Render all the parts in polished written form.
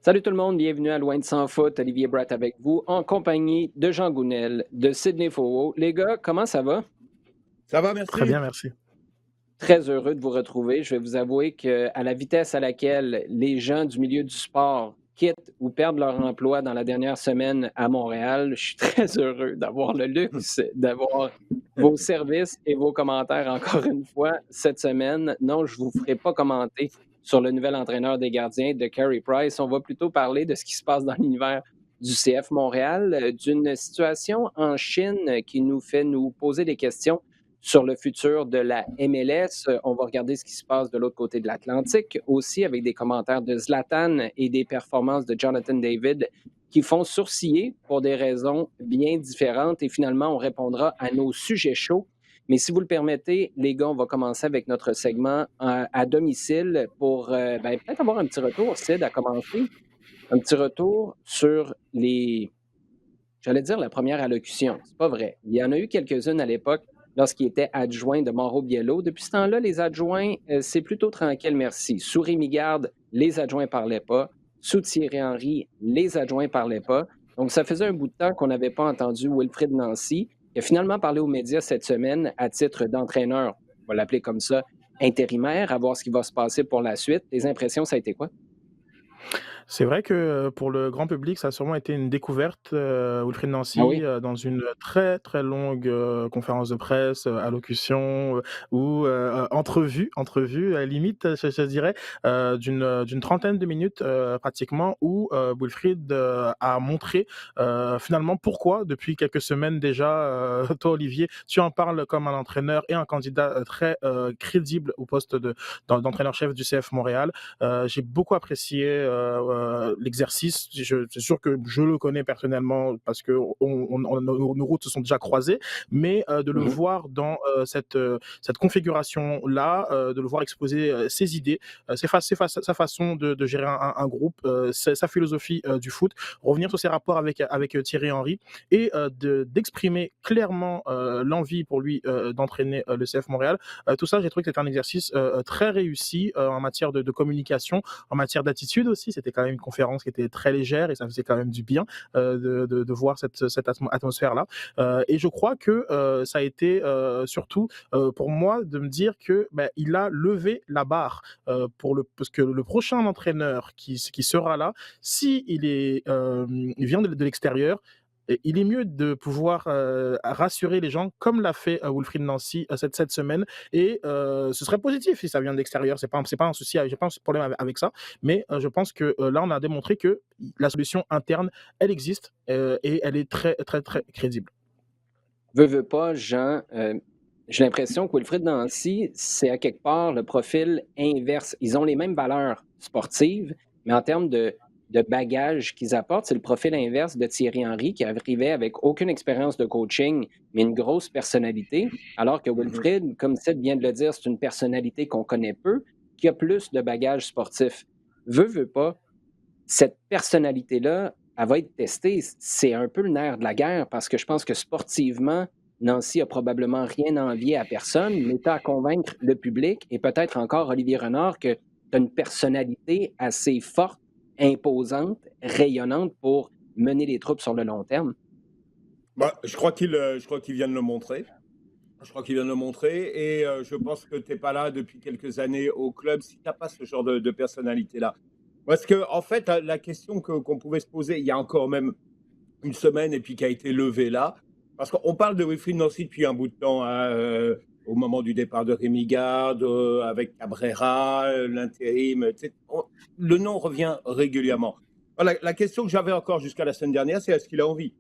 Salut tout le monde, bienvenue à Loin de Sans Foot. Olivier Bratt avec vous, en compagnie de Jean Gounel, de Sidney Fowell. Les gars, comment ça va? Ça va, Très merci. bien, merci. Très heureux de vous retrouver. Je vais vous avouer qu'à la vitesse à laquelle les gens du milieu du sport quittent ou perdent leur emploi dans la dernière semaine à Montréal, je suis très heureux d'avoir le luxe d'avoir vos services et vos commentaires encore une fois cette semaine. Non, je ne vous ferai pas commenter sur le nouvel entraîneur des gardiens de Carey Price. On va plutôt parler de ce qui se passe dans l'univers du CF Montréal, d'une situation en Chine qui nous fait nous poser des questions sur le futur de la MLS. On va regarder ce qui se passe de l'autre côté de l'Atlantique aussi avec des commentaires de Zlatan et des performances de Jonathan David qui font sourciller pour des raisons bien différentes. Et finalement, on répondra à nos sujets chauds. Mais si vous le permettez, les gars, on va commencer avec notre segment à domicile pour peut-être avoir un petit retour, Sid, à commencer. Un petit retour sur j'allais dire la première allocution. C'est pas vrai. Il y en a eu quelques-unes à l'époque lorsqu'il était adjoint de Mauro Biello. Depuis ce temps-là, les adjoints, c'est plutôt tranquille, merci. Sous Rémi Garde, les adjoints ne parlaient pas. Sous Thierry Henry, les adjoints ne parlaient pas. Donc, ça faisait un bout de temps qu'on n'avait pas entendu Wilfrid Nancy, qui a finalement parlé aux médias cette semaine à titre d'entraîneur, on va l'appeler comme ça, intérimaire, à voir ce qui va se passer pour la suite. Les impressions, ça a été quoi? C'est vrai que, pour le grand public, ça a sûrement été une découverte, Wilfried Ah Nancy, oui? dans une très, très longue, conférence de presse, allocution, ou entrevue, à la limite, je dirais, d'une trentaine de minutes, pratiquement, où, Wilfried, a montré, finalement pourquoi depuis quelques semaines déjà, toi Olivier, tu en parles comme un entraîneur et un candidat, très, crédible au poste d'entraîneur-chef du CF Montréal. J'ai beaucoup apprécié l'exercice. C'est sûr que je le connais personnellement parce que nos routes se sont déjà croisées, mais de le Mhm. voir dans cette configuration-là, de le voir exposer ses idées, sa façon de gérer un groupe, sa philosophie du foot, revenir sur ses rapports avec Thierry Henry et d'exprimer clairement l'envie pour lui d'entraîner le CF Montréal. Tout ça, j'ai trouvé que c'était un exercice très réussi en matière de communication, en matière d'attitude aussi. C'était quand même une conférence qui était très légère et ça faisait quand même du bien de voir cette atmosphère-là. Et je crois que ça a été surtout pour moi de me dire que il a levé la barre parce que le prochain entraîneur qui sera là, si il vient de l'extérieur, et il est mieux de pouvoir rassurer les gens comme l'a fait Wilfried Nancy cette semaine. Et ce serait positif si ça vient de l'extérieur. C'est pas un souci, j'ai pas un problème avec ça. Mais je pense que là, on a démontré que la solution interne, elle existe et elle est très, très, très crédible. Veux pas, Jean, j'ai l'impression que Wilfrid Nancy, c'est à quelque part le profil inverse. Ils ont les mêmes valeurs sportives, mais en termes de bagages qu'ils apportent, c'est le profil inverse de Thierry Henry qui arrivait avec aucune expérience de coaching, mais une grosse personnalité, alors que Mhm. Wilfrid, comme Seth vient de le dire, c'est une personnalité qu'on connaît peu, qui a plus de bagages sportifs. Veux pas, cette personnalité-là, elle va être testée. C'est un peu le nerf de la guerre parce que je pense que sportivement, Nancy a probablement rien envié à personne, mais tu as à convaincre le public et peut-être encore Olivier Renard que tu as une personnalité assez forte, imposante, rayonnante pour mener les troupes sur le long terme. Bah, je crois qu'il vient de le montrer. Je crois qu'il vient de le montrer et je pense que tu n'es pas là depuis quelques années au club si tu n'as pas ce genre de personnalité-là. Parce que, en fait, la question qu'on pouvait se poser il y a encore même une semaine et puis qui a été levée là, parce qu'on parle de Wilfried Nancy depuis un bout de temps, hein, au moment du départ de Rémi Garde, avec Cabrera, l'intérim, le nom revient régulièrement. La question que j'avais encore jusqu'à la semaine dernière, c'est est-ce qu'il a envie?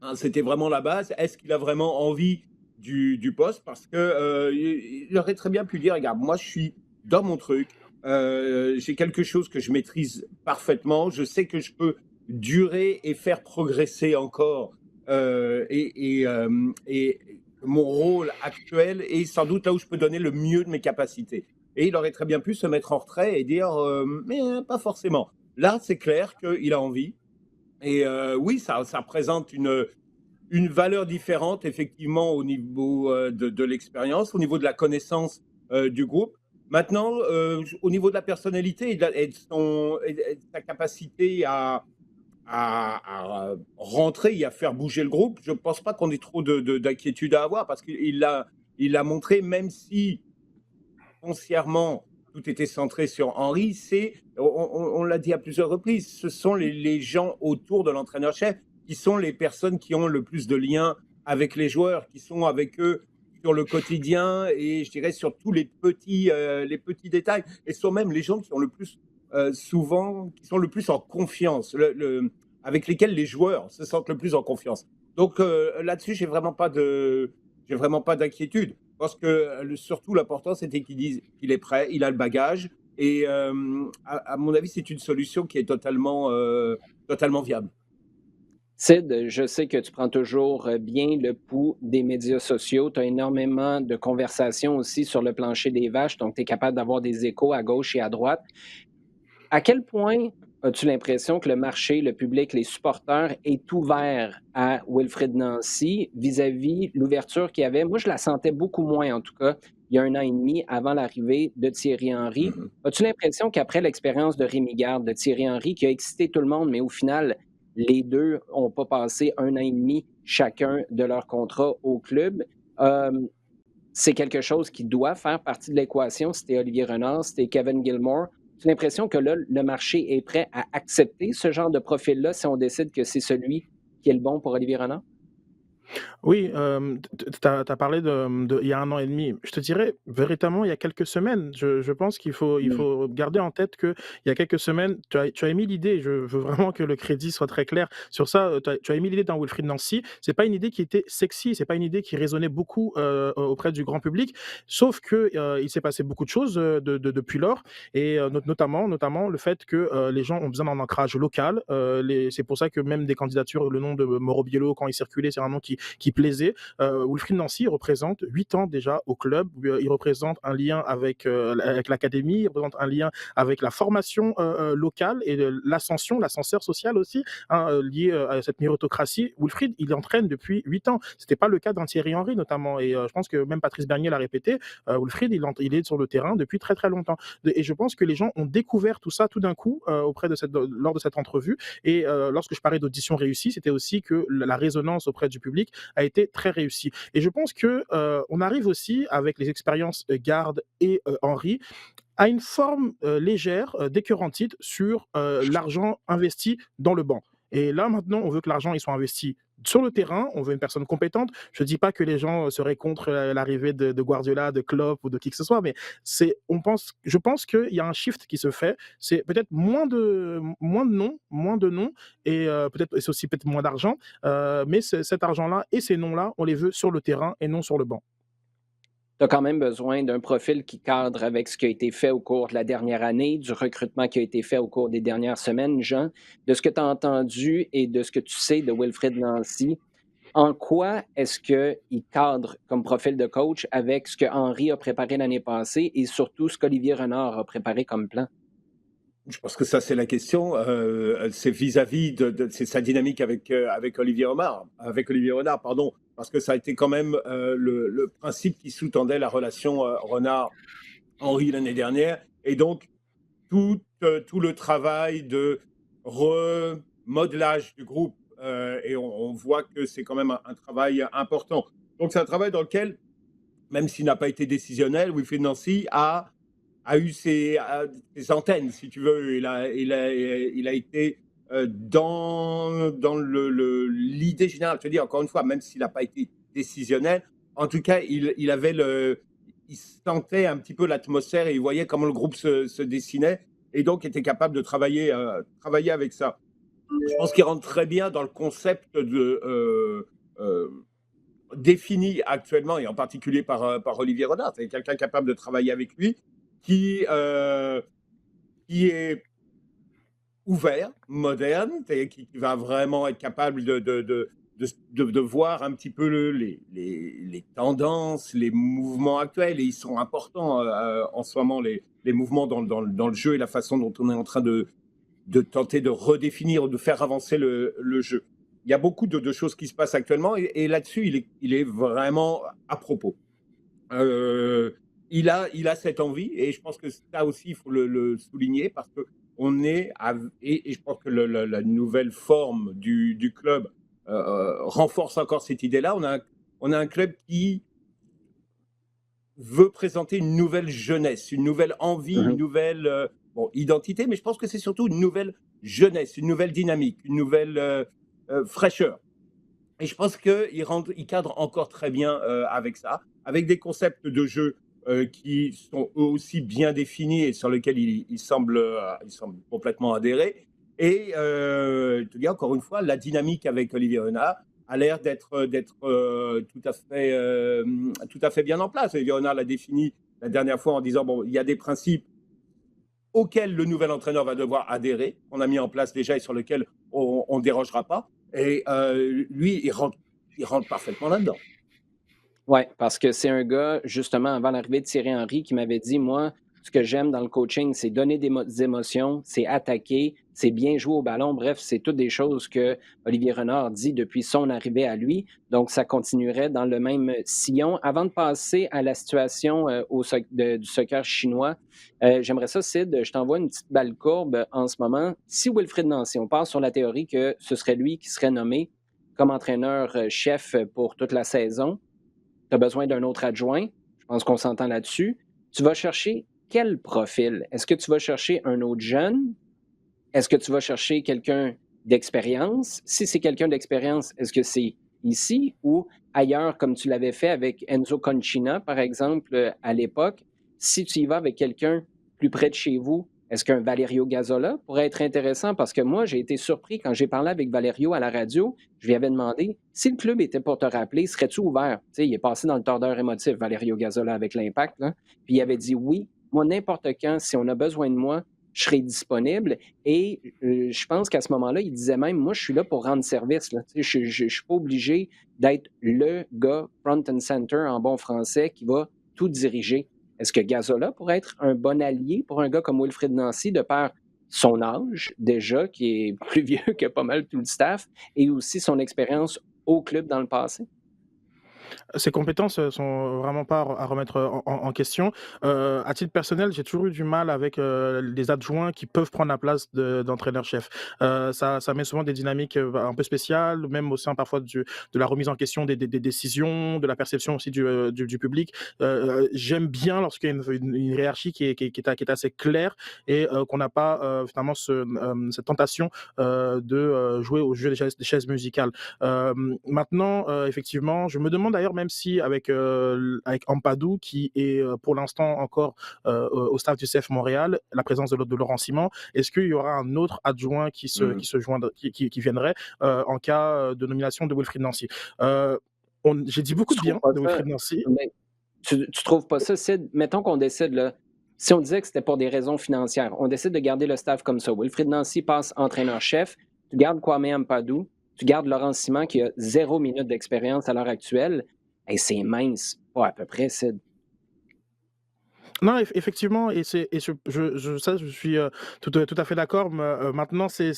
Hein, c'était vraiment la base. Est-ce qu'il a vraiment envie du poste? Parce que il aurait très bien pu dire, regarde, moi je suis dans mon truc, j'ai quelque chose que je maîtrise parfaitement, je sais que je peux durer et faire progresser encore et mon rôle actuel est sans doute là où je peux donner le mieux de mes capacités. Et il aurait très bien pu se mettre en retrait et dire, mais pas forcément. Là, c'est clair qu'il a envie. Et oui, ça présente une valeur différente, effectivement, au niveau de l'expérience, au niveau de la connaissance du groupe. Maintenant, au niveau de la personnalité et de sa capacité à rentrer et à faire bouger le groupe, je ne pense pas qu'on ait trop d'inquiétude à avoir parce qu'il l'a montré, même si foncièrement tout était centré sur Henry, on l'a dit à plusieurs reprises, ce sont les gens autour de l'entraîneur-chef qui sont les personnes qui ont le plus de liens avec les joueurs, qui sont avec eux sur le quotidien et je dirais sur tous les petits détails et sont même les gens qui ont le plus souvent, qui sont le plus en confiance, avec lesquels les joueurs se sentent le plus en confiance. Donc là-dessus, j'ai vraiment pas d'inquiétude. Je pense que surtout l'important, c'était qu'il dise qu'il est prêt, il a le bagage. Et à mon avis, c'est une solution qui est totalement viable. Sid, je sais que tu prends toujours bien le pouls des médias sociaux. Tu as énormément de conversations aussi sur le plancher des vaches, donc tu es capable d'avoir des échos à gauche et à droite. À quel point as-tu l'impression que le marché, le public, les supporters est ouvert à Wilfried Nancy vis-à-vis l'ouverture qu'il y avait? Moi, je la sentais beaucoup moins, en tout cas, il y a 1 an et demi avant l'arrivée de Thierry Henry. Mhm. As-tu l'impression qu'après l'expérience de Rémi Garde, de Thierry Henry, qui a excité tout le monde, mais au final, les deux n'ont pas passé 1 an et demi chacun de leur contrat au club, euh, c'est quelque chose qui doit faire partie de l'équation. C'était Olivier Renard, c'était Kevin Gilmore. J'ai l'impression que là, le marché est prêt à accepter ce genre de profil-là si on décide que c'est celui qui est le bon pour Olivier Renard? Oui, tu as parlé de il y a 1 an et demi. Je te dirais, véritablement, il y a quelques semaines, je pense il Mm. faut garder en tête qu'il y a quelques semaines, tu as émis l'idée, je veux vraiment que le crédit soit très clair sur ça, tu as émis l'idée d'un Wilfried Nancy. C'est pas une idée qui était sexy, c'est pas une idée qui résonnait beaucoup, auprès du grand public, sauf que, il s'est passé beaucoup de choses, depuis lors et notamment le fait que, les gens ont besoin d'un ancrage local, c'est pour ça que même des candidatures, le nom de Mauro Biello, quand il circulait, c'est un nom qui plaisait. Wilfried Nancy représente 8 ans déjà au club. Il représente un lien avec l'académie, il représente un lien avec la formation locale et l'ascenseur social aussi, hein, lié à cette méritocratie. Wilfried, il entraîne depuis 8 ans. C'était pas le cas d'un Thierry Henry notamment. Et je pense que même Patrice Bernier l'a répété, Wilfried, il est sur le terrain depuis très très longtemps. Et je pense que les gens ont découvert tout ça tout d'un coup lors de cette entrevue. Et lorsque je parlais d'audition réussie, c'était aussi que la résonance auprès du public a été très réussi. Et je pense que on arrive aussi avec les expériences Garde et Henry à une forme légère d'écœurantite sur l'argent investi dans le banc. Et là maintenant, on veut que l'argent il soit investi sur le terrain, on veut une personne compétente. Je ne dis pas que les gens seraient contre l'arrivée de Guardiola, de Klopp ou de qui que ce soit, mais je pense qu'il y a un shift qui se fait. C'est peut-être moins de noms, et peut-être c'est aussi peut-être moins d'argent, mais cet argent-là et ces noms-là, on les veut sur le terrain et non sur le banc. Tu as quand même besoin d'un profil qui cadre avec ce qui a été fait au cours de la dernière année, du recrutement qui a été fait au cours des dernières semaines. Jean, de ce que tu as entendu et de ce que tu sais de Wilfried Nancy, en quoi est-ce qu'il cadre comme profil de coach avec ce que Henry a préparé l'année passée et surtout ce qu'Olivier Renard a préparé comme plan? Je pense que ça, c'est la question. C'est vis-à-vis c'est sa dynamique avec Olivier Renard, pardon, parce que ça a été quand même le principe qui sous-tendait la relation Renard-Henry l'année dernière. Et donc, tout le travail de remodelage du groupe, et on voit que c'est quand même un travail important. Donc, c'est un travail dans lequel, même s'il n'a pas été décisionnel, Wilfried Nancy a eu ses antennes, si tu veux. Il a été dans l'idée générale. Je te dis encore une fois, même s'il n'a pas été décisionnel, en tout cas, il sentait un petit peu l'atmosphère et il voyait comment le groupe se dessinait et donc était capable de travailler avec ça. Je pense qu'il rentre très bien dans le concept euh, défini actuellement et en particulier par Olivier Renard. C'est quelqu'un capable de travailler avec lui qui, euh, qui est ouvert, moderne, et qui va vraiment être capable de voir un petit peu les tendances, les mouvements actuels, et ils sont importants en ce moment, les mouvements dans le jeu et la façon dont on est en train de tenter de redéfinir, de faire avancer le jeu. Il y a beaucoup de choses qui se passent actuellement, et là-dessus, il est vraiment à propos. Euh, il a cette envie et je pense que ça aussi, il faut le souligner parce que on est et je pense que la nouvelle forme du club renforce encore cette idée-là. On a un club qui veut présenter une nouvelle jeunesse, une nouvelle envie, une Mhm. nouvelle bon, identité, mais je pense que c'est surtout une nouvelle jeunesse, une nouvelle dynamique, une nouvelle fraîcheur. Et je pense qu'il cadre encore très bien avec ça, avec des concepts de jeu qui sont eux aussi bien définis et sur lesquels il semble complètement adhérer. Et je te dis encore une fois, la dynamique avec Olivier Renard a l'air d'être tout à fait bien en place. Olivier Renard l'a défini la dernière fois en disant, bon, il y a des principes auquel le nouvel entraîneur va devoir adhérer, qu'on a mis en place déjà et sur lequel on ne dérogera pas. Et lui, il rentre parfaitement là-dedans. Oui, parce que c'est un gars, justement, avant l'arrivée de Thierry Henry, qui m'avait dit, moi, ce que j'aime dans le coaching, c'est donner des émotions, c'est attaquer, c'est bien jouer au ballon. Bref, c'est toutes des choses que Olivier Renard dit depuis son arrivée à lui. Donc, ça continuerait dans le même sillon. Avant de passer à la situation du soccer chinois, j'aimerais ça, Sid, je t'envoie une petite balle courbe en ce moment. Si Wilfried Nancy, on part sur la théorie que ce serait lui qui serait nommé comme entraîneur-chef pour toute la saison, tu as besoin d'un autre adjoint. Je pense qu'on s'entend là-dessus. Tu vas chercher quel profil? Est-ce que tu vas chercher un autre jeune? Est-ce que tu vas chercher quelqu'un d'expérience? Si c'est quelqu'un d'expérience, est-ce que c'est ici ou ailleurs, comme tu l'avais fait avec Enzo Concina, par exemple, à l'époque? Si tu y vas avec quelqu'un plus près de chez vous, est-ce qu'un Valerio Gazzola pourrait être intéressant? Parce que moi, j'ai été surpris quand j'ai parlé avec Valerio à la radio. Je lui avais demandé si le club était pour te rappeler, serais-tu ouvert? Tu sais, il est passé dans le tordeur émotif, Valerio Gazzola, avec l'Impact, là. Puis il avait dit oui. Moi, n'importe quand, si on a besoin de moi, je serai disponible. Et je pense qu'à ce moment-là, il disait même, moi, je suis là pour rendre service. Là. Tu sais, je ne suis pas obligé d'être le gars front and center en bon français qui va tout diriger. Est-ce que Gazzola pourrait être un bon allié pour un gars comme Wilfried Nancy de par son âge déjà, qui est plus vieux que pas mal tout le staff, et aussi son expérience au club dans le passé? Ses compétences sont vraiment pas à remettre en question. À titre personnel, j'ai toujours eu du mal avec les adjoints qui peuvent prendre la place d'entraîneur-chef. Ça met souvent des dynamiques un peu spéciales, même au sein parfois de la remise en question des décisions, de la perception aussi du public. J'aime bien lorsqu'il y a une hiérarchie qui est assez claire et qu'on n'a pas finalement cette tentation de jouer au jeu des chaises musicales. Maintenant, effectivement, je me demande d'ailleurs même si avec Ampadu qui est pour l'instant encore au staff du CF Montréal, la présence de Laurent Simon, est-ce qu'il y aura un autre adjoint qui se joindrait, qui viendrait en cas de nomination de Wilfried Nancy? J'ai dit beaucoup Tu de trouves bien pas de ça? Wilfried Nancy. Mais tu trouves pas ça, Sid? Mettons qu'on décide, là, si on disait que c'était pour des raisons financières, on décide de garder le staff comme ça. Wilfried Nancy passe entraîneur-chef, tu gardes Kwame Ampadu, tu gardes Laurent Simon qui a 0 minute d'expérience à l'heure actuelle. Et c'est mince, pas à peu près, Sid. Non, effectivement, ça, je suis tout à fait d'accord. Maintenant, c'est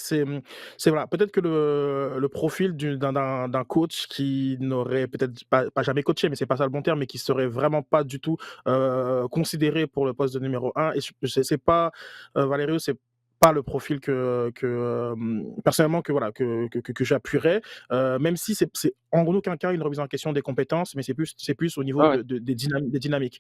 voilà, peut-être que le profil d'un coach qui n'aurait peut-être pas jamais coaché, mais c'est pas ça le bon terme, mais qui serait vraiment pas du tout considéré pour le poste de numéro un. Et c'est pas Valerio, c'est pas le profil personnellement que j'appuierais, même si c'est en aucun cas une remise en question des compétences, mais c'est plus au niveau Ah ouais. des dynamiques.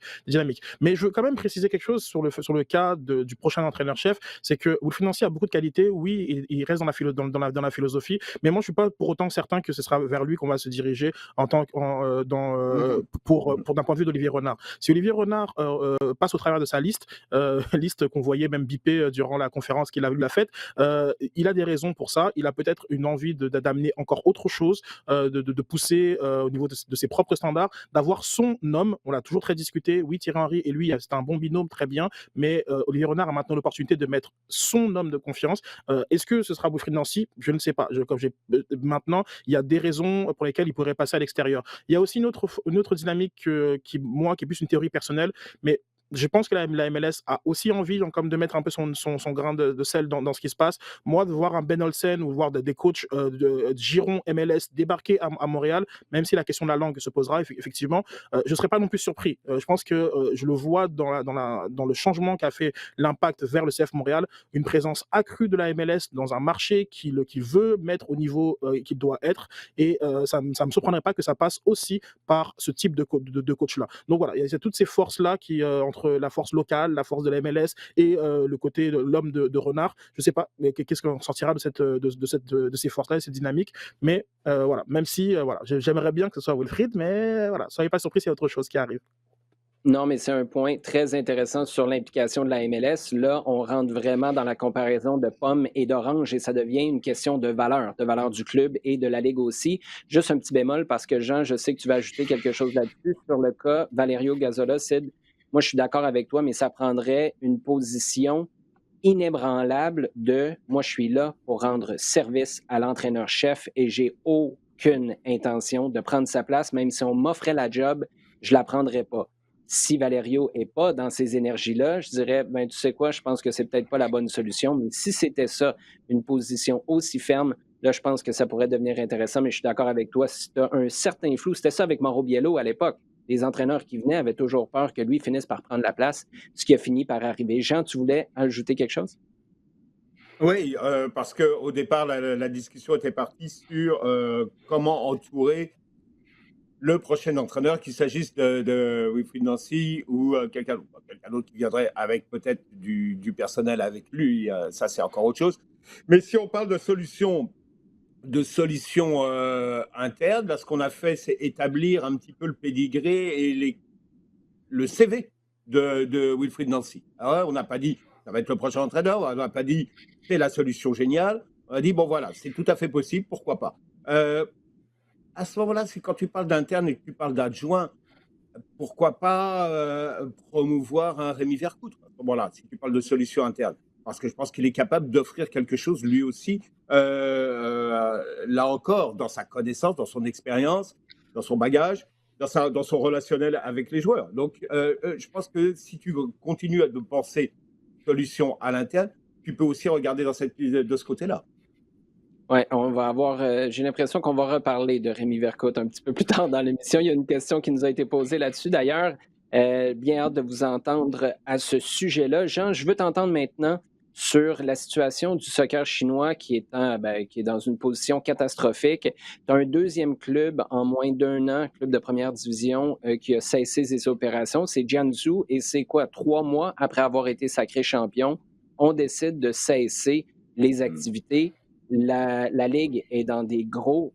Mais je veux quand même préciser quelque chose sur le cas du prochain entraîneur-chef, c'est que Wilfried Nancy a beaucoup de qualités. Oui, il reste dans la philosophie, mais moi je suis pas pour autant certain que ce sera vers lui qu'on va se diriger en tant Mhm. pour d'un point de vue d'Olivier Renard. Si Olivier Renard passe au travers de sa liste, liste qu'on voyait même biper durant la conférence qu'il a eu la fête, il a des raisons pour ça. Il a peut-être une envie d'amener encore autre chose, de pousser au niveau de ses propres standards, d'avoir son homme. On l'a toujours très discuté. Oui, Thierry Henry et lui, c'est un bon binôme, très bien. Mais Olivier Renard a maintenant l'opportunité de mettre son homme de confiance. Est-ce que ce sera Wilfried Nancy? Je ne sais pas. Maintenant, il y a des raisons pour lesquelles il pourrait passer à l'extérieur. Il y a aussi une autre dynamique qui est plus une théorie personnelle, mais je pense que la MLS a aussi envie donc, comme de mettre un peu son grain de sel dans ce qui se passe. Moi, de voir un Ben Olsen ou voir des coachs de Giron MLS débarquer à Montréal, même si la question de la langue se posera, effectivement, je ne serais pas non plus surpris. Je pense que je le vois dans le changement qu'a fait l'Impact vers le CF Montréal, une présence accrue de la MLS dans un marché qui veut mettre au niveau qu'il doit être. Et ça ne me surprendrait pas que ça passe aussi par ce type de coach-là. Donc voilà, il y a toutes ces forces-là qui, entre la force locale, la force de la MLS et le côté de l'homme de renard. Je ne sais pas mais qu'est-ce qu'on sortira de ces forces-là, de cette dynamique. Mais voilà, même si voilà, j'aimerais bien que ce soit Wilfried, mais voilà, soyez pas surpris s'il y a autre chose qui arrive. Non, mais c'est un point très intéressant sur l'implication de la MLS. Là, on rentre vraiment dans la comparaison de pommes et d'oranges et ça devient une question de valeur du club et de la Ligue aussi. Juste un petit bémol parce que Jean, je sais que tu vas ajouter quelque chose là-dessus sur le cas Valerio Gazzola. Sid, moi, je suis d'accord avec toi, mais ça prendrait une position inébranlable de moi, je suis là pour rendre service à l'entraîneur-chef et j'ai aucune intention de prendre sa place, même si on m'offrait la job, je la prendrais pas. Si Valerio n'est pas dans ces énergies-là, je dirais, ben, tu sais quoi, je pense que c'est peut-être pas la bonne solution, mais si c'était ça, une position aussi ferme, là, je pense que ça pourrait devenir intéressant, mais je suis d'accord avec toi, si tu as un certain flou, c'était ça avec Mauro Biello à l'époque. Les entraîneurs qui venaient avaient toujours peur que lui finisse par prendre la place, ce qui a fini par arriver. Jean, tu voulais ajouter quelque chose? Oui, parce qu'au départ, la discussion était partie sur comment entourer le prochain entraîneur, qu'il s'agisse de Wilfried Nancy ou quelqu'un d'autre qui viendrait avec peut-être du personnel avec lui. Ça, c'est encore autre chose. Mais si on parle de solutions internes, là, ce qu'on a fait, c'est établir un petit peu le pédigré et le CV de Wilfried Nancy. Alors, on n'a pas dit ça va être le prochain entraîneur, on n'a pas dit c'est la solution géniale. On a dit bon voilà, c'est tout à fait possible, pourquoi pas. À ce moment-là, c'est quand tu parles d'interne et que tu parles d'adjoint, pourquoi pas promouvoir un Rémi Vercoutre à ce moment-là, si tu parles de solution interne. Parce que je pense qu'il est capable d'offrir quelque chose lui aussi, là encore, dans sa connaissance, dans son expérience, dans son bagage, dans son relationnel avec les joueurs. Donc, je pense que si tu continues à penser solution à l'interne, tu peux aussi regarder de ce côté-là. Oui, on va avoir. J'ai l'impression qu'on va reparler de Rémi Vercoute un petit peu plus tard dans l'émission. Il y a une question qui nous a été posée là-dessus. D'ailleurs, bien hâte de vous entendre à ce sujet-là. Jean, je veux t'entendre maintenant sur la situation du soccer chinois qui est dans une position catastrophique. Tu as un deuxième club en moins d'un an, club de première division, qui a cessé ses opérations. C'est Jiangsu et c'est quoi, 3 mois après avoir été sacré champion, on décide de cesser les activités. La Ligue est dans des gros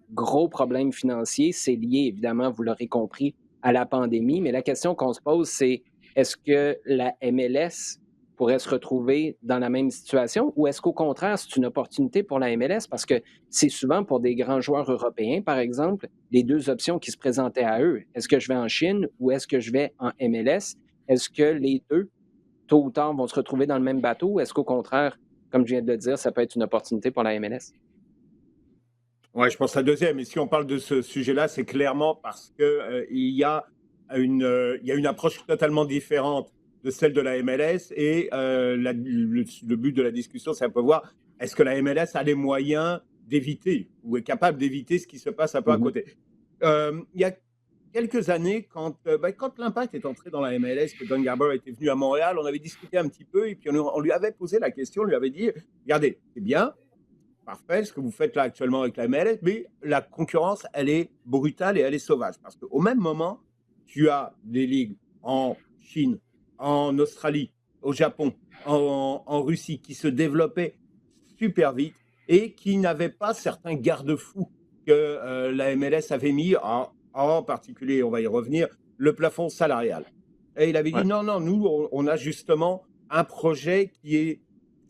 problèmes financiers. C'est lié, évidemment, vous l'aurez compris, à la pandémie. Mais la question qu'on se pose, c'est est-ce que la MLS pourrait se retrouver dans la même situation ou est-ce qu'au contraire, c'est une opportunité pour la MLS? Parce que c'est souvent pour des grands joueurs européens, par exemple, les deux options qui se présentaient à eux. Est-ce que je vais en Chine ou est-ce que je vais en MLS? Est-ce que les deux, tôt ou tard, vont se retrouver dans le même bateau ou est-ce qu'au contraire, comme je viens de le dire, ça peut être une opportunité pour la MLS? Ouais, je pense à la deuxième. Et si on parle de ce sujet-là, c'est clairement parce que il y a une approche totalement différente de celle de la MLS. Et le but de la discussion, c'est un peu voir est-ce que la MLS a les moyens d'éviter ou est capable d'éviter ce qui se passe un peu à côté. Il y a quelques années, quand l'Impact est entré dans la MLS, que Don Garber était venu à Montréal, on avait discuté un petit peu et puis on lui avait posé la question, on lui avait dit regardez, c'est bien. Parfait, ce que vous faites là actuellement avec la MLS, mais la concurrence, elle est brutale et elle est sauvage. Parce qu'au même moment, tu as des ligues en Chine, en Australie, au Japon, en Russie, qui se développaient super vite et qui n'avaient pas certains garde-fous que la MLS avait mis, en particulier, on va y revenir, le plafond salarial. Et il avait dit Ouais. non, nous, on a justement un projet qui est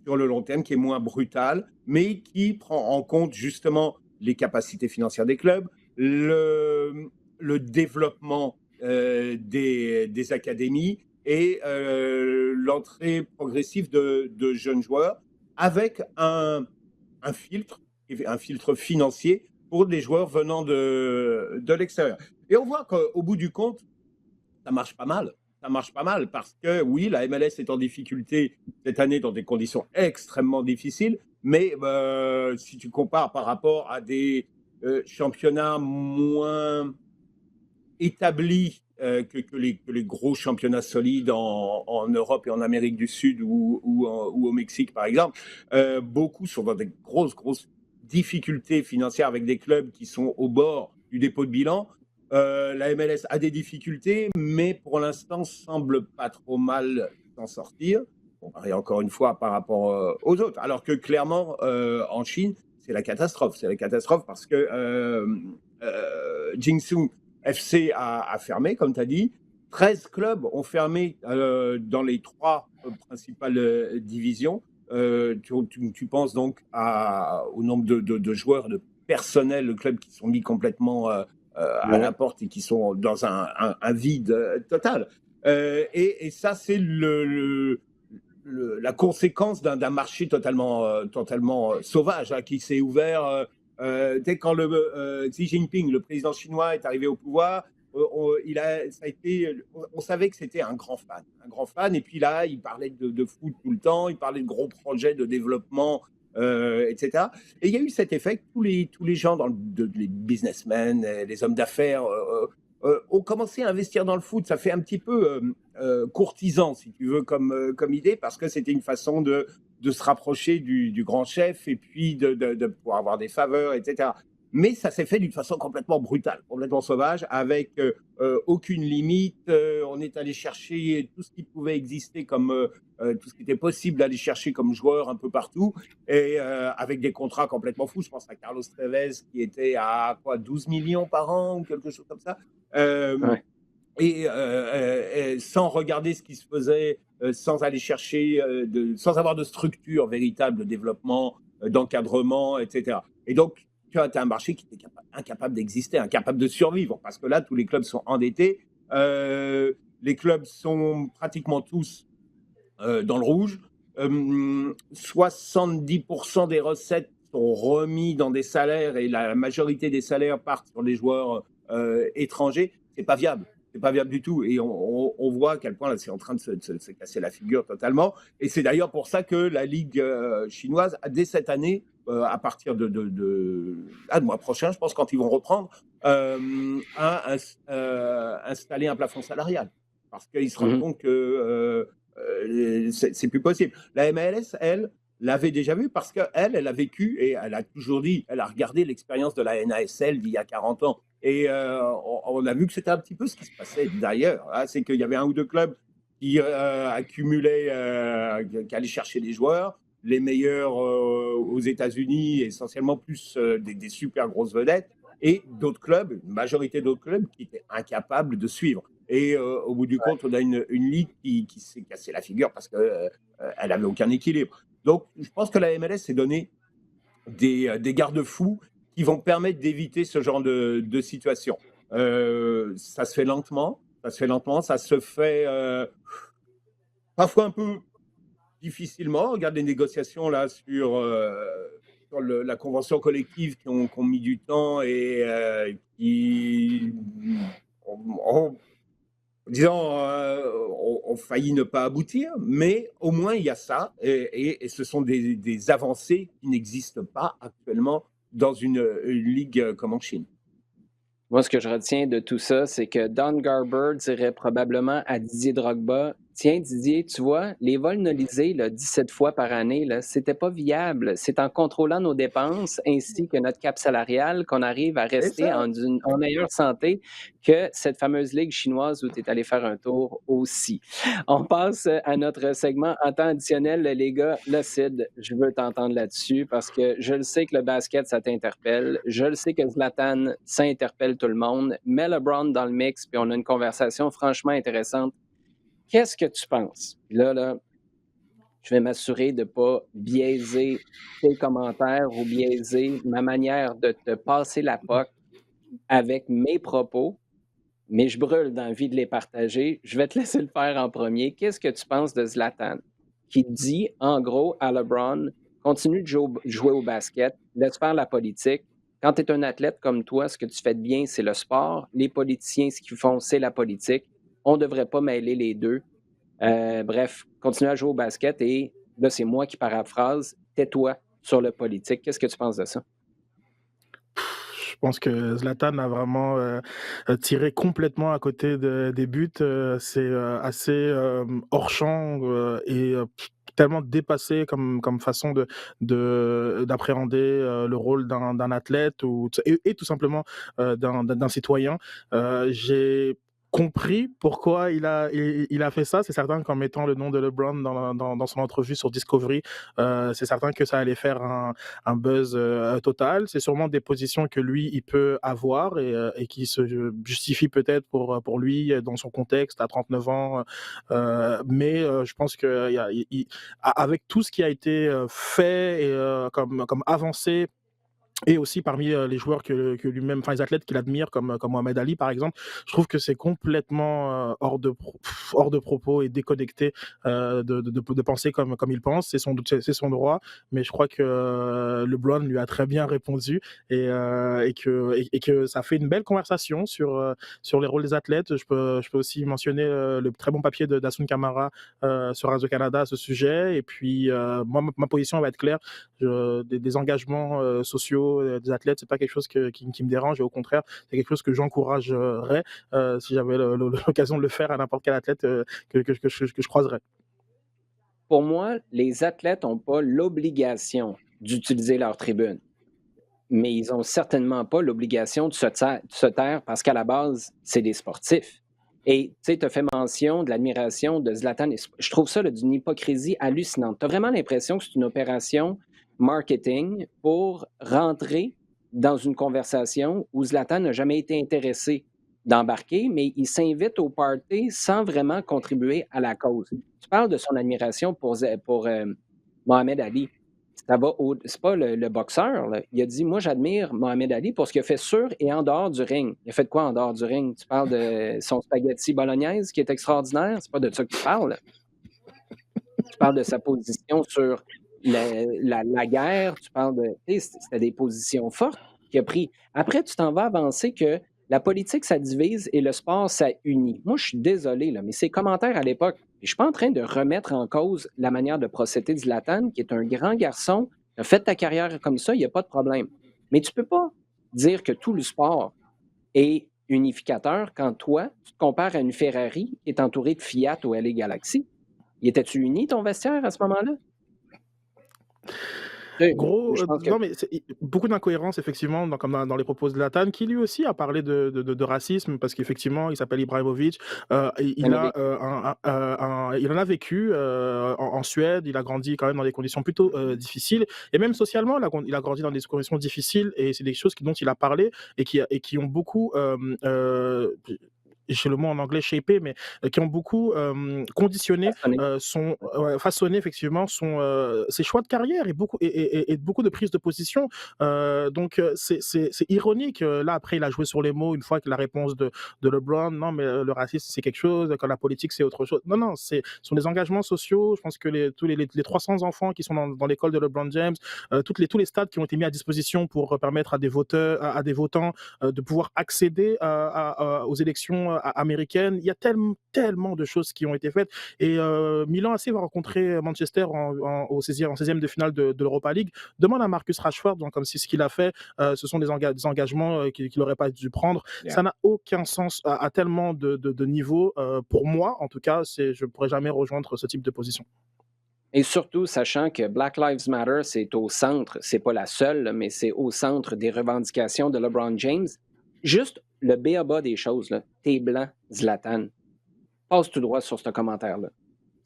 sur le long terme, qui est moins brutal, mais qui prend en compte justement les capacités financières des clubs, le développement des académies et l'entrée progressive de jeunes joueurs avec un filtre financier pour des joueurs venant de l'extérieur. Et on voit qu'au bout du compte, ça marche pas mal. ça marche pas mal parce que oui, la MLS est en difficulté cette année dans des conditions extrêmement difficiles, mais si tu compares par rapport à des championnats moins établis que les gros championnats solides en Europe et en Amérique du Sud ou au Mexique, par exemple, beaucoup sont dans des grosses difficultés financières avec des clubs qui sont au bord du dépôt de bilan. La MLS a des difficultés, mais pour l'instant semble pas trop mal s'en sortir, comparé encore une fois par rapport aux autres. Alors que clairement, en Chine, c'est la catastrophe. C'est la catastrophe parce que Jingsu FC a fermé, comme tu as dit. 13 clubs ont fermé dans les 3 principales divisions. Tu penses donc au nombre de joueurs, de personnel, de clubs qui sont mis complètement à la porte et qui sont dans un vide total. Et ça, c'est la conséquence d'un marché totalement sauvage qui s'est ouvert. Dès quand Xi Jinping, le président chinois, est arrivé au pouvoir, on savait que c'était un grand fan. Et puis là, il parlait de foot tout le temps, il parlait de gros projets de développement, etc. Et il y a eu cet effet que tous les gens, les businessmen, les hommes d'affaires, ont commencé à investir dans le foot. Ça fait un petit peu courtisan, si tu veux, comme idée, parce que c'était une façon de se rapprocher du grand chef et puis de pouvoir avoir des faveurs, etc. Mais ça s'est fait d'une façon complètement brutale, complètement sauvage, avec aucune limite. On est allé chercher tout ce qui pouvait exister comme tout ce qui était possible d'aller chercher comme joueur un peu partout, et avec des contrats complètement fous. Je pense à Carlos Tevez qui était à 12 millions par an ou quelque chose comme ça. Ouais. Et sans regarder ce qui se faisait, sans aller chercher, sans avoir de structure véritable de développement, d'encadrement, etc. Et donc, tu as un marché qui était incapable d'exister, incapable de survivre, parce que là, tous les clubs sont endettés. Les clubs sont pratiquement tous dans le rouge. 70% des recettes sont remis dans des salaires et la majorité des salaires partent sur des joueurs étrangers. C'est pas viable. C'est pas viable du tout. Et on voit à quel point là, c'est en train de se casser la figure totalement. Et c'est d'ailleurs pour ça que la Ligue chinoise, dès cette année, à partir du mois prochain, je pense, quand ils vont reprendre, a installé un plafond salarial. Parce qu'ils se rendent compte que c'est plus possible. La MLS, elle, l'avait déjà vu parce qu'elle a vécu et elle a toujours dit, elle a regardé l'expérience de la NASL d'il y a 40 ans. Et on a vu que c'était un petit peu ce qui se passait d'ailleurs. Hein, c'est qu'il y avait un ou deux clubs qui accumulaient, qui allaient chercher des joueurs, les meilleurs aux États-Unis, essentiellement plus des super grosses vedettes, et d'autres clubs, une majorité d'autres clubs qui étaient incapables de suivre. Et au bout du compte, on a une ligue qui s'est cassée la figure parce qu'elle n'avait aucun équilibre. Donc, je pense que la MLS s'est donné des garde-fous qui vont permettre d'éviter ce genre de situation. Ça se fait lentement, ça se fait parfois un peu difficilement. Regarde les négociations là sur la convention collective qui ont mis du temps et qui ont failli ne pas aboutir, mais au moins il y a ça, et ce sont des avancées qui n'existent pas actuellement dans une ligue comme en Chine. Moi, ce que je retiens de tout ça, c'est que Don Garber dirait probablement à Didier Drogba, tiens Didier, tu vois, les vols nolisés 17 fois par année, c'était pas viable. C'est en contrôlant nos dépenses ainsi que notre cap salarial qu'on arrive à rester en meilleure santé que cette fameuse ligue chinoise où tu es allé faire un tour aussi. On passe à notre segment en temps additionnel. Les gars, là, Sid, je veux t'entendre là-dessus parce que je le sais que le basket, ça t'interpelle. Je le sais que Zlatan, ça interpelle tout le monde. Mets LeBron dans le mix, puis on a une conversation franchement intéressante. Qu'est-ce que tu penses? Là, je vais m'assurer de ne pas biaiser tes commentaires ou biaiser ma manière de te passer la POC avec mes propos, mais je brûle d'envie de les partager. Je vais te laisser le faire en premier. Qu'est-ce que tu penses de Zlatan qui dit, en gros, à LeBron, continue de jouer au basket, laisse faire la politique. Quand tu es un athlète comme toi, ce que tu fais de bien, c'est le sport. Les politiciens, ce qu'ils font, c'est la politique. on ne devrait pas mêler les deux. Bref, continuez à jouer au basket et là, c'est moi qui paraphrase, tais-toi sur le politique. Qu'est-ce que tu penses de ça? Je pense que Zlatan a vraiment tiré complètement à côté des buts. C'est assez hors champ et tellement dépassé comme façon d'appréhender le rôle d'un athlète et tout simplement d'un citoyen. J'ai compris pourquoi il a fait ça. C'est certain qu'en mettant le nom de LeBron dans son entrevue sur Discovery, c'est certain que ça allait faire un buzz total. C'est sûrement des positions que lui, il peut avoir et qui se justifient peut-être pour lui dans son contexte à 39 ans. Mais je pense que avec tout ce qui a été fait et comme avancée et aussi parmi les joueurs que lui-même, enfin les athlètes qu'il admire, comme Mohamed Ali par exemple, je trouve que c'est complètement hors de propos et déconnecté de penser comme il pense. C'est son droit, mais je crois que LeBron lui a très bien répondu et que ça fait une belle conversation sur les rôles des athlètes. Je peux aussi mentionner le très bon papier d'Asun Kamara sur Radio-Canada à ce sujet. Et puis, moi, ma position va être claire. Des engagements sociaux des athlètes, c'est pas quelque chose qui me dérange, et au contraire, c'est quelque chose que j'encouragerais si j'avais l'occasion de le faire à n'importe quel athlète que je croiserais. Pour moi, les athlètes n'ont pas l'obligation d'utiliser leur tribune, mais ils n'ont certainement pas l'obligation de se taire parce qu'à la base, c'est des sportifs. Et tu sais, tu as fait mention de l'admiration de Zlatan. Et je trouve ça d'une hypocrisie hallucinante. Tu as vraiment l'impression que c'est une opération marketing pour rentrer dans une conversation où Zlatan n'a jamais été intéressé d'embarquer, mais il s'invite au party sans vraiment contribuer à la cause. Tu parles de son admiration pour Mohamed Ali. C'est pas le boxeur, là. Il a dit, moi, j'admire Mohamed Ali pour ce qu'il a fait sur et en dehors du ring. Il a fait quoi en dehors du ring? Tu parles de son spaghetti bolognaise qui est extraordinaire? C'est pas de ça que tu parles. Tu parles de sa position sur la guerre. Tu parles de... C'était des positions fortes qu'il a pris. Après, tu t'en vas avancer que la politique, ça divise et le sport, ça unit. Moi, je suis désolé, là, mais ces commentaires à l'époque, je ne suis pas en train de remettre en cause la manière de procéder de Zlatan, qui est un grand garçon, a fait ta carrière comme ça, il n'y a pas de problème. Mais tu ne peux pas dire que tout le sport est unificateur quand toi, tu te compares à une Ferrari qui est entourée de Fiat ou LA Galaxy. Y étais-tu uni, ton vestiaire, à ce moment-là? Gros, Je pense que non, mais beaucoup d'incohérences, effectivement, comme dans les propos de Zlatan, qui lui aussi a parlé de racisme, parce qu'effectivement, il s'appelle Ibrahimovic. Il en a vécu en Suède. Il a grandi quand même dans des conditions plutôt difficiles. Et même socialement, il a grandi dans des conditions difficiles. Et c'est des choses dont il a parlé et qui ont beaucoup. J'ai le mot en anglais shapé, mais qui ont beaucoup conditionné façonné effectivement ses choix de carrière et beaucoup de prises de position. Donc c'est ironique. Là après, il a joué sur les mots une fois que la réponse de LeBron, non mais le racisme c'est quelque chose, quand la politique c'est autre chose. Non, ce sont des engagements sociaux. Je pense que tous les 300 enfants qui sont dans l'école de LeBron James, tous les stades qui ont été mis à disposition pour permettre à des votants de pouvoir accéder aux élections américaines. Il y a tellement de choses qui ont été faites. Et Milan AC va rencontrer Manchester en 16e de finale de l'Europa League. Demande à Marcus Rashford, donc, comme si ce qu'il a fait, ce sont des engagements qu'il n'aurait pas dû prendre. Yeah. Ça n'a aucun sens à tellement de niveaux. Pour moi, en tout cas, je ne pourrais jamais rejoindre ce type de position. Et surtout, sachant que Black Lives Matter, c'est au centre, c'est pas la seule, mais c'est au centre des revendications de LeBron James. Juste le b.a.-ba des choses, là. T'es blanc, Zlatan. Passe tout droit sur ce commentaire-là.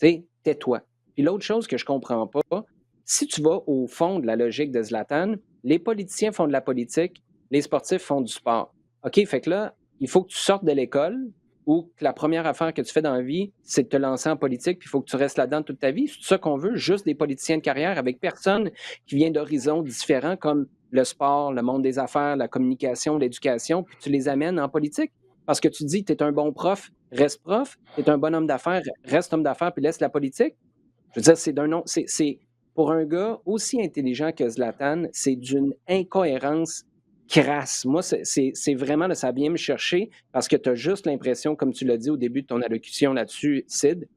Tu sais, tais-toi. Puis l'autre chose que je comprends pas, si tu vas au fond de la logique de Zlatan, les politiciens font de la politique, les sportifs font du sport. OK, fait que là, il faut que tu sortes de l'école ou que la première affaire que tu fais dans la vie, c'est de te lancer en politique, puis il faut que tu restes là-dedans toute ta vie. C'est ça qu'on veut, juste des politiciens de carrière avec personne qui vient d'horizons différents comme le sport, le monde des affaires, la communication, l'éducation, puis tu les amènes en politique. Parce que tu dis, tu es un bon prof, reste prof, tu es un bon homme d'affaires, reste homme d'affaires, puis laisse la politique. Je veux dire, c'est pour un gars aussi intelligent que Zlatan, c'est d'une incohérence crasse. Moi, c'est vraiment, là, ça vient me chercher parce que tu as juste l'impression, comme tu l'as dit au début de ton allocution là-dessus, Sid,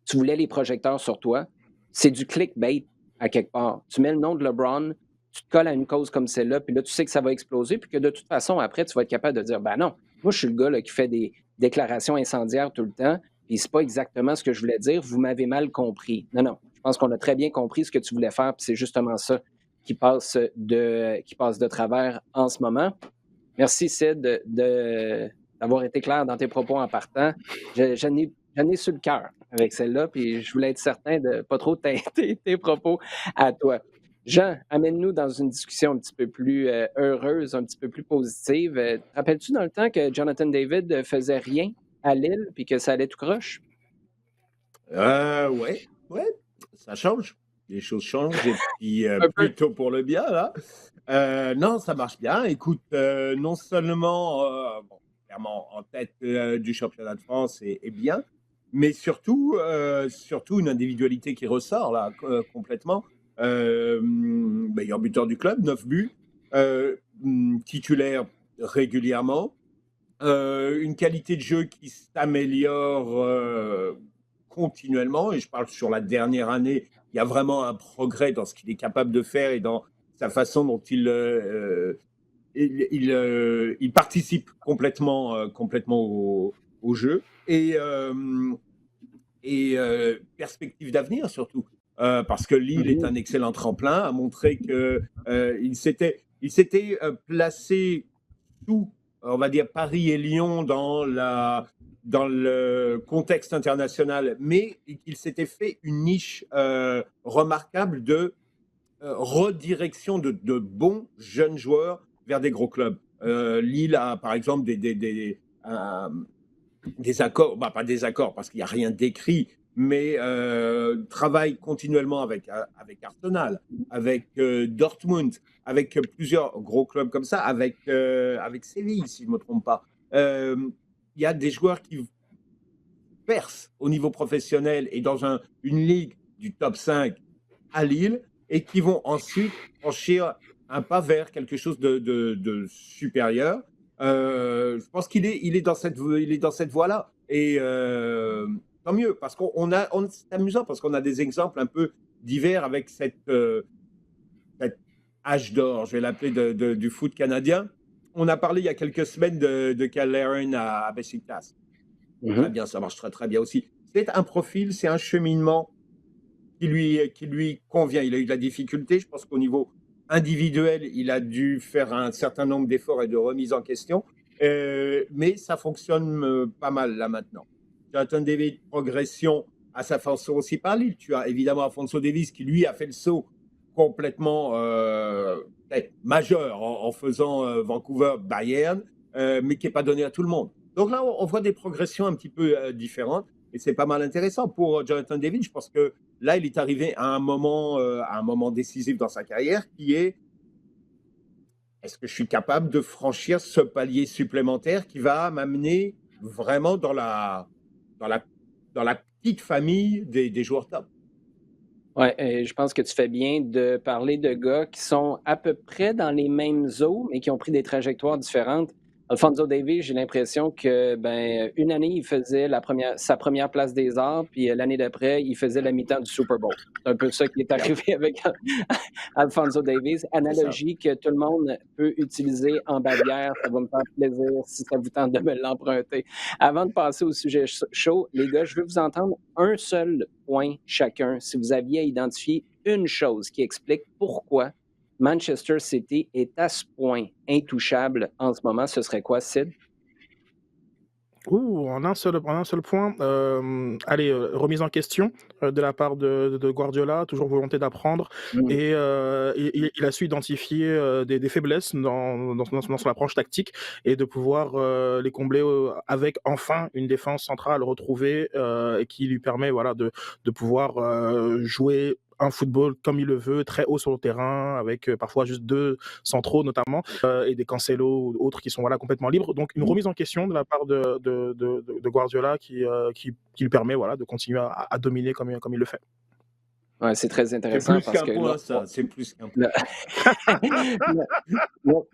tu voulais les projecteurs sur toi. C'est du clickbait à quelque part. Tu mets le nom de LeBron, tu te colles à une cause comme celle-là, puis là, tu sais que ça va exploser, puis que de toute façon, après, tu vas être capable de dire, ben non, moi, je suis le gars là, qui fait des déclarations incendiaires tout le temps, puis c'est pas exactement ce que je voulais dire, vous m'avez mal compris. Non, non, je pense qu'on a très bien compris ce que tu voulais faire, puis c'est justement ça qui passe de travers en ce moment. Merci, Sid, d'avoir été clair dans tes propos en partant. J'en ai sur le cœur avec celle-là, puis je voulais être certain de ne pas trop teinter tes propos à toi. Jean, amène-nous dans une discussion un petit peu plus heureuse, un petit peu plus positive. Te rappelles-tu dans le temps que Jonathan David faisait rien à Lille, puis que ça allait tout croche? Ouais, ça change. Les choses changent et puis Un peu. plutôt pour le bien, là. Non, ça marche bien. Écoute, non seulement, bon, clairement en tête du championnat de France est bien, mais surtout une individualité qui ressort là complètement. Meilleur buteur du club, 9 buts, titulaire régulièrement. Une qualité de jeu qui s'améliore continuellement, et je parle sur la dernière année, il y a vraiment un progrès dans ce qu'il est capable de faire et dans sa façon dont il participe complètement au jeu. Perspective d'avenir surtout, parce que Lille est un excellent tremplin, a montré que il s'était placé sous, on va dire, Paris et Lyon dans le contexte international, mais il s'était fait une niche remarquable de redirection de bons jeunes joueurs vers des gros clubs. Lille a, par exemple, des accords, bah, pas des accords parce qu'il n'y a rien d'écrit, mais travaille continuellement avec Arsenal, avec Dortmund, avec plusieurs gros clubs comme ça, avec Séville, si je ne me trompe pas. Il y a des joueurs qui percent au niveau professionnel et dans une ligue du top 5 à Lille et qui vont ensuite franchir un pas vers quelque chose de supérieur. Je pense qu'il est dans cette voie-là. Et tant mieux, parce c'est amusant, parce qu'on a des exemples un peu divers avec cette âge d'or, je vais l'appeler, du foot canadien. On a parlé il y a quelques semaines de Cale Larin à Besiktas. Très bien, ça marche très très bien aussi. C'est un profil, c'est un cheminement qui lui convient. Il a eu de la difficulté, je pense qu'au niveau individuel, il a dû faire un certain nombre d'efforts et de remises en question, mais ça fonctionne pas mal là maintenant. Jonathan David, progression à sa façon aussi par Lille. Tu as évidemment Alphonso Davies qui lui a fait le saut complètement majeur en faisant Vancouver-Bayern, mais qui n'est pas donné à tout le monde. Donc là, on voit des progressions un petit peu différentes et c'est pas mal intéressant pour Jonathan David. Je pense que là, il est arrivé à un moment décisif dans sa carrière qui est: est-ce que je suis capable de franchir ce palier supplémentaire qui va m'amener vraiment dans la petite famille des joueurs top? Ouais, je pense que tu fais bien de parler de gars qui sont à peu près dans les mêmes eaux, mais qui ont pris des trajectoires différentes. Alphonso Davies, j'ai l'impression que une année, il faisait sa première place des arts, puis l'année d'après, il faisait la mi-temps du Super Bowl. C'est un peu ça qui est arrivé avec Alphonso Davies. Analogie que tout le monde peut utiliser en bavière. Ça va me faire plaisir si ça vous tente de me l'emprunter. Avant de passer au sujet chaud, les gars, je veux vous entendre un seul point chacun. Si vous aviez à identifier une chose qui explique pourquoi Manchester City est à ce point intouchable en ce moment, ce serait quoi, Sid? En un seul point, remise en question de la part de Guardiola, toujours volonté d'apprendre, et il a su identifier des faiblesses dans son approche tactique et de pouvoir les combler avec enfin une défense centrale retrouvée et qui lui permet de pouvoir jouer un football comme il le veut, très haut sur le terrain, avec parfois juste 2 centraux notamment, et des Cancelo ou autres qui sont complètement libres. Donc une remise en question de la part de Guardiola qui lui permet de continuer à dominer comme il le fait. Ouais, c'est très C'est intéressant plus parce qu'un que point, ça. C'est plus qu'un point. le- Lors-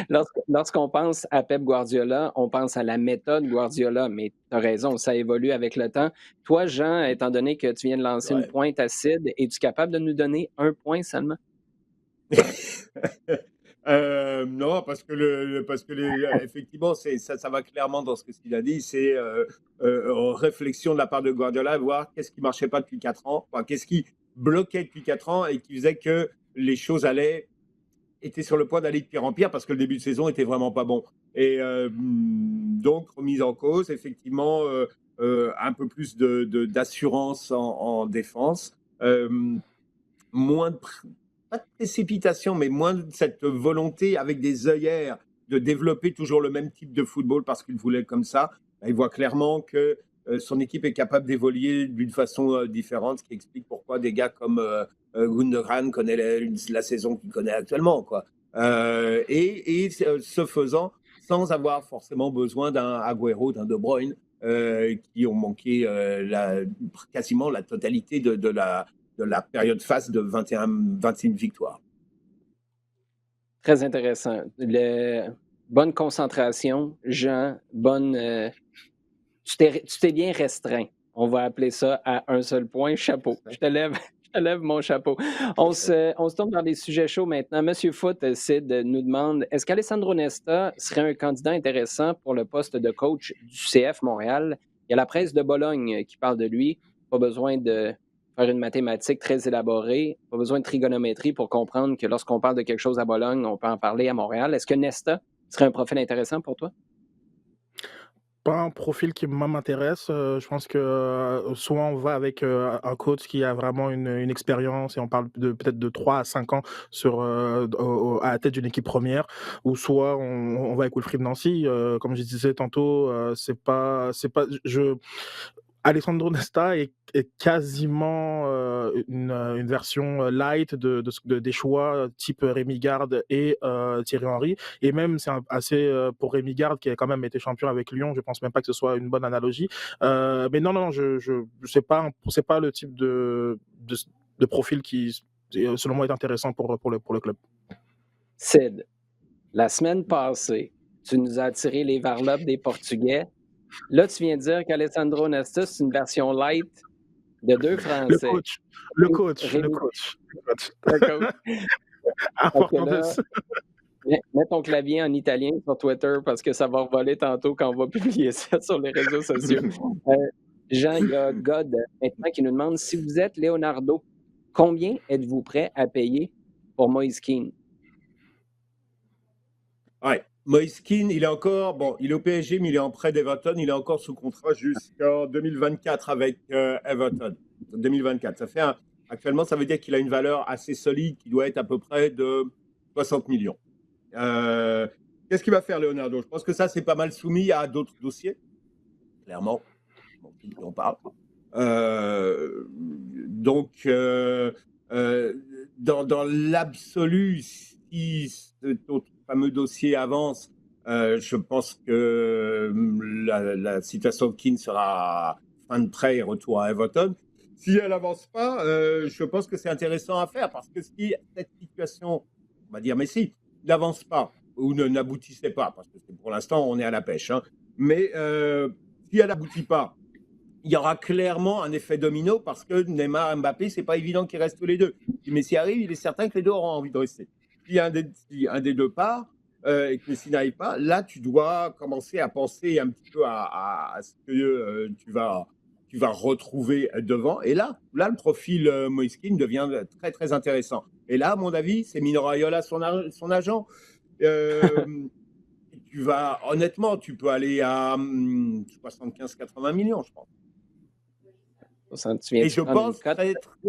lors- lorsqu'on pense à Pep Guardiola, on pense à la méthode Guardiola, mais tu as raison, ça évolue avec le temps. Toi, Jean, étant donné que tu viens de lancer une Ouais. pointe acide, es-tu capable de nous donner un point seulement? Non, parce que effectivement, ça va clairement dans ce qu'il a dit. C'est réflexion de la part de Guardiola, voir qu'est-ce qui marchait pas depuis 4 ans, enfin, qu'est-ce qui bloquait depuis 4 ans et qui faisait que les choses étaient sur le point d'aller de pire en pire parce que le début de saison était vraiment pas bon. Et donc, remise en cause, effectivement, un peu plus d'assurance en défense. Moins pas de précipitation, mais moins de cette volonté avec des œillères de développer toujours le même type de football parce qu'il voulait comme ça. Il voit clairement que son équipe est capable d'évoluer d'une façon différente, ce qui explique pourquoi des gars comme Gundogan connaît la saison qu'il connaît actuellement, quoi. Ce faisant, sans avoir forcément besoin d'un Agüero, d'un De Bruyne, qui ont manqué quasiment la totalité de la période phase de 21 victoires. Très intéressant. Bonne concentration, Jean, tu t'es bien restreint. On va appeler ça à un seul point. Chapeau. Je te lève mon chapeau. On se tourne dans les sujets chauds maintenant. Monsieur Foot, Sid nous demande, est-ce qu'Alessandro Nesta serait un candidat intéressant pour le poste de coach du CF Montréal? Il y a la presse de Bologne qui parle de lui. Pas besoin de faire une mathématique très élaborée, pas besoin de trigonométrie pour comprendre que lorsqu'on parle de quelque chose à Bologne, on peut en parler à Montréal. Est-ce que Nesta serait un profil intéressant pour toi? Pas un profil qui m'intéresse. Je pense que soit on va avec un coach qui a vraiment une expérience et on parle de peut-être de 3 à 5 ans à la tête d'une équipe première, ou soit on va avec Wilfried Nancy. Comme je disais tantôt, c'est pas je Alessandro Nesta est quasiment une version light des choix type Rémi Garde et Thierry Henry. Et même, c'est assez pour Rémi Garde, qui a quand même été champion avec Lyon, je pense même pas que ce soit une bonne analogie. Mais non, c'est pas le type de profil qui, selon moi, est intéressant pour le club. Sid, la semaine passée, tu nous as tiré les varlopes des Portugais. Là, tu viens de dire qu'Alessandro Nesta, c'est une version light de deux Le Français. coach, le coach, Rémi- le coach, le coach. le coach. Fait que Important là, de mets ton clavier en italien sur Twitter parce que ça va revoler tantôt quand on va publier ça sur les réseaux sociaux. Jean, il y a God maintenant qui nous demande, si vous êtes Leonardo, combien êtes-vous prêt à payer pour Moise Kean? Ouais. Moise Kean, il est encore, bon, il est au PSG, mais il est en prêt d'Everton. Il est encore sous contrat jusqu'en 2024 avec Everton. 2024. Actuellement, ça veut dire qu'il a une valeur assez solide qui doit être à peu près de 60 millions. Qu'est-ce qu'il va faire, Leonardo? Je pense que ça, c'est pas mal soumis à d'autres dossiers, clairement. Bon, on parle. Dans l'absolu, si ce fameux dossier avance, je pense que la situation de Keane sera fin de prêt et retour à Everton. Si elle n'avance pas, je pense que c'est intéressant à faire parce que si cette situation, on va dire, mais si, n'avance pas ou n'aboutissait pas, parce que pour l'instant, on est à la pêche, hein, mais si elle n'aboutit pas, il y aura clairement un effet domino parce que Neymar et Mbappé, c'est pas évident qu'ils restent tous les deux. Si Messi arrive, il est certain que les deux auront envie de rester. Si un des deux part et que Messi n'arrive pas, là, tu dois commencer à penser un petit peu à ce que tu vas retrouver devant. Et là le profil Moise Kean devient très, très intéressant. Et là, à mon avis, c'est Mino Raiola, son agent. Honnêtement, tu peux aller à 75-80 millions, je pense. Et je pense que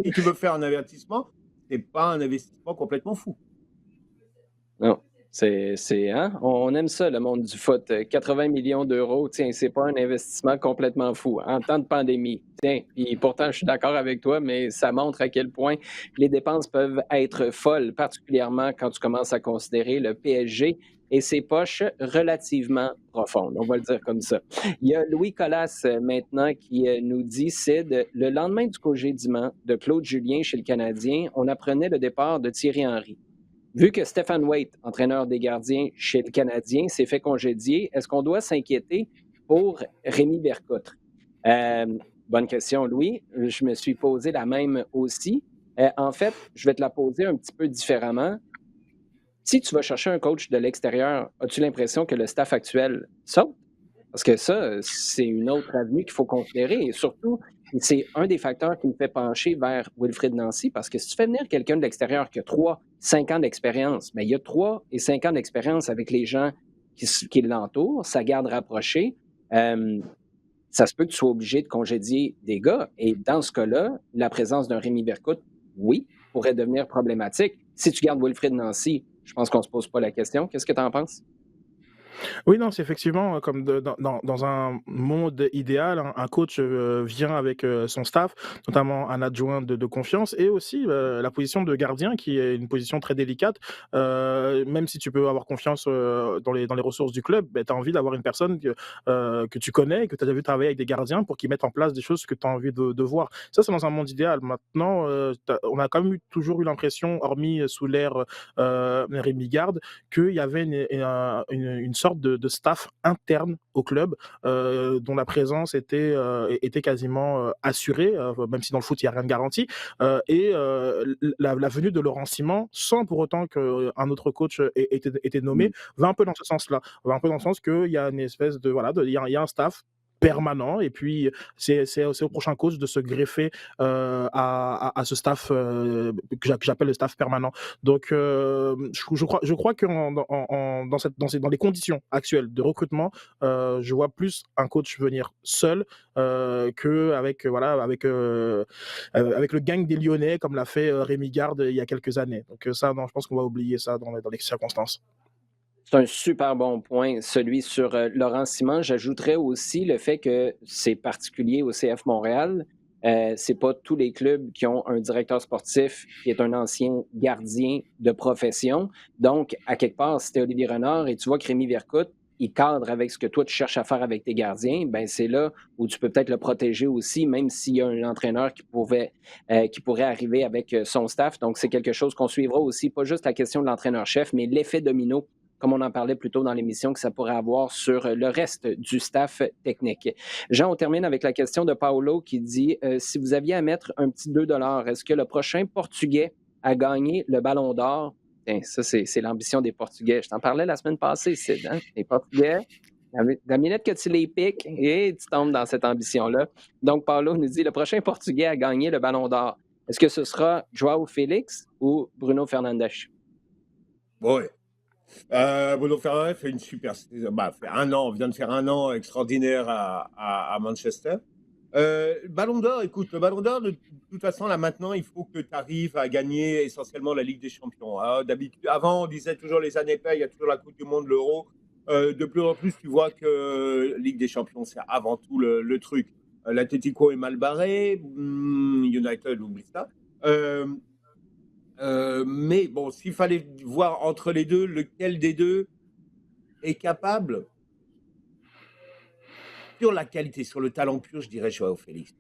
si tu veux faire un avertissement, c'est pas un investissement complètement fou. Non, hein? On aime ça, le monde du foot. 80 millions d'euros, tiens, c'est pas un investissement complètement fou en temps de pandémie. Tiens, et pourtant, je suis d'accord avec toi, mais ça montre à quel point les dépenses peuvent être folles, particulièrement quand tu commences à considérer le PSG et ses poches relativement profondes. On va le dire comme ça. Il y a Louis Colas maintenant qui nous dit, Sid, le lendemain du congédiement de Claude Julien chez le Canadien, on apprenait le départ de Thierry Henry. Vu que Stéphane Waite, entraîneur des gardiens chez le Canadien, s'est fait congédier, est-ce qu'on doit s'inquiéter pour Rémi Vercoutre? Euh, Bonne question, Louis. Je me suis posé la même aussi. En fait, je vais te la poser un petit peu différemment. Si tu vas chercher un coach de l'extérieur, as-tu l'impression que le staff actuel saute? Parce que ça, c'est une autre avenue qu'il faut considérer. Et surtout, c'est un des facteurs qui me fait pencher vers Wilfrid Nancy, parce que si tu fais venir quelqu'un de l'extérieur qui a 3, 5 ans d'expérience, mais il y a 3 et 5 ans d'expérience avec les gens qui l'entourent, sa garde rapprochée, ça se peut que tu sois obligé de congédier des gars. Et dans ce cas-là, la présence d'un Rémi Bercoute, oui, pourrait devenir problématique. Si tu gardes Wilfrid Nancy, je pense qu'on ne se pose pas la question. Qu'est-ce que tu en penses? Oui, non, c'est effectivement comme dans un monde idéal, un coach vient avec son staff, notamment un adjoint de confiance, et aussi la position de gardien, qui est une position très délicate. Même si tu peux avoir confiance dans les ressources du club, tu as envie d'avoir une personne que tu connais, que tu as déjà vu travailler avec des gardiens pour qu'ils mettent en place des choses que tu as envie de voir. Ça, c'est dans un monde idéal. Maintenant, on a quand même toujours eu l'impression, hormis sous l'ère Rémi Garde, qu'il y avait une sorte de staff interne au club dont la présence était quasiment assurée, même si dans le foot il n'y a rien de garanti. Et la venue de Laurent Simon, sans pour autant qu'un autre coach ait été nommé, va un peu dans ce sens-là. Va un peu dans le sens qu'il y a une espèce de. Voilà, il y a un staff permanent, et puis c'est au prochain coach de se greffer à ce staff que j'appelle le staff permanent. Donc je crois que dans les conditions actuelles de recrutement, je vois plus un coach venir seul qu'avec avec le gang des Lyonnais, comme l'a fait Rémi Garde il y a quelques années. Donc ça, non, je pense qu'on va oublier ça dans les circonstances. C'est un super bon point, celui sur Laurent Simon. J'ajouterais aussi le fait que c'est particulier au CF Montréal. C'est pas tous les clubs qui ont un directeur sportif qui est un ancien gardien de profession. Donc, à quelque part, si tu es Olivier Renard et tu vois que Rémi Vercoute, il cadre avec ce que toi tu cherches à faire avec tes gardiens, ben c'est là où tu peux peut-être le protéger aussi, même s'il y a un entraîneur qui pourrait arriver avec son staff. Donc, c'est quelque chose qu'on suivra aussi, pas juste la question de l'entraîneur-chef, mais l'effet domino comme on en parlait plus tôt dans l'émission, que ça pourrait avoir sur le reste du staff technique. Jean, on termine avec la question de Paolo qui dit si vous aviez à mettre un petit 2 est-ce que le prochain Portugais a gagné le Ballon d'Or? Bien, ça, c'est l'ambition des Portugais. Je t'en parlais la semaine passée, Sid. Hein? Les Portugais, la minute que tu les piques, et tu tombes dans cette ambition-là. Donc, Paolo nous dit le prochain Portugais a gagné le Ballon d'Or. Est-ce que ce sera Joao Félix ou Bruno Fernandes? Oui. Bruno Fernandes fait une super saison. Vient de faire un an extraordinaire à Manchester. Ballon d'Or, écoute, le Ballon d'Or, de toute façon, là maintenant, il faut que tu arrives à gagner essentiellement la Ligue des Champions. Hein. D'habitude, avant, on disait toujours les années paires, il y a toujours la Coupe du Monde, l'Euro. De plus en plus, tu vois que Ligue des Champions, c'est avant tout le truc. L'Atlético est mal barré, United, oublie ça. Mais bon, s'il fallait voir entre les deux, lequel des deux est capable, sur la qualité, sur le talent pur, je dirais Joao Félix.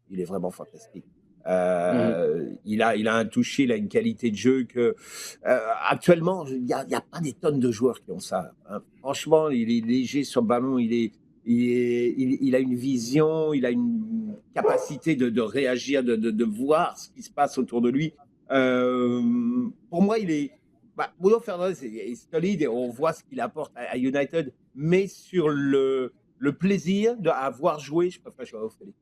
Il est vraiment fantastique. Il a un toucher, il a une qualité de jeu que actuellement, il n'y a pas des tonnes de joueurs qui ont ça. Hein. Franchement, il est léger sur le ballon, il a une vision, il a une capacité de réagir, de voir ce qui se passe autour de lui. Pour moi, Bruno Fernandes est solide et on voit ce qu'il apporte à United, mais sur le plaisir d'avoir joué, je préfère Joao Félix.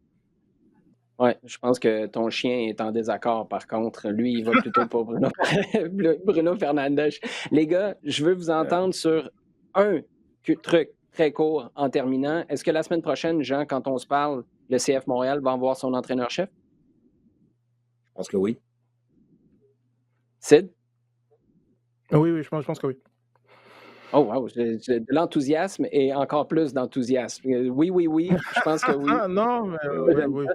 Oui, je pense que ton chien est en désaccord, par contre. Lui, il va plutôt pour Bruno Fernandes. Les gars, je veux vous entendre sur un truc très court en terminant. Est-ce que la semaine prochaine, Jean, quand on se parle, le CF Montréal va avoir son entraîneur-chef? Je pense que oui. Sid? Oui, je pense que oui. Oh wow, j'ai de l'enthousiasme et encore plus d'enthousiasme. Oui, oui, oui, je pense que oui. Ah non, mais oui, J'aime oui. ça.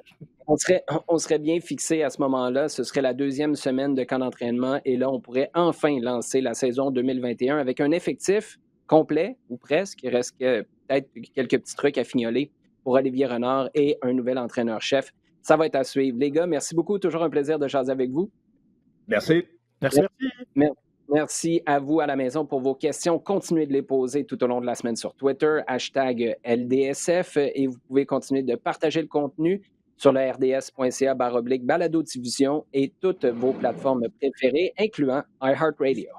On serait bien fixé à ce moment-là. Ce serait la deuxième semaine de camp d'entraînement et là, on pourrait enfin lancer la saison 2021 avec un effectif complet ou presque. Il reste peut-être quelques petits trucs à fignoler pour Olivier Renard et un nouvel entraîneur-chef. Ça va être à suivre. Les gars, merci beaucoup. Toujours un plaisir de jaser avec vous. Merci. Merci, merci. Mer- Merci à vous à la maison pour vos questions. Continuez de les poser tout au long de la semaine sur Twitter, hashtag LDSF, et vous pouvez continuer de partager le contenu sur le rds.ca/balado-diffusion et toutes vos plateformes préférées, incluant iHeartRadio.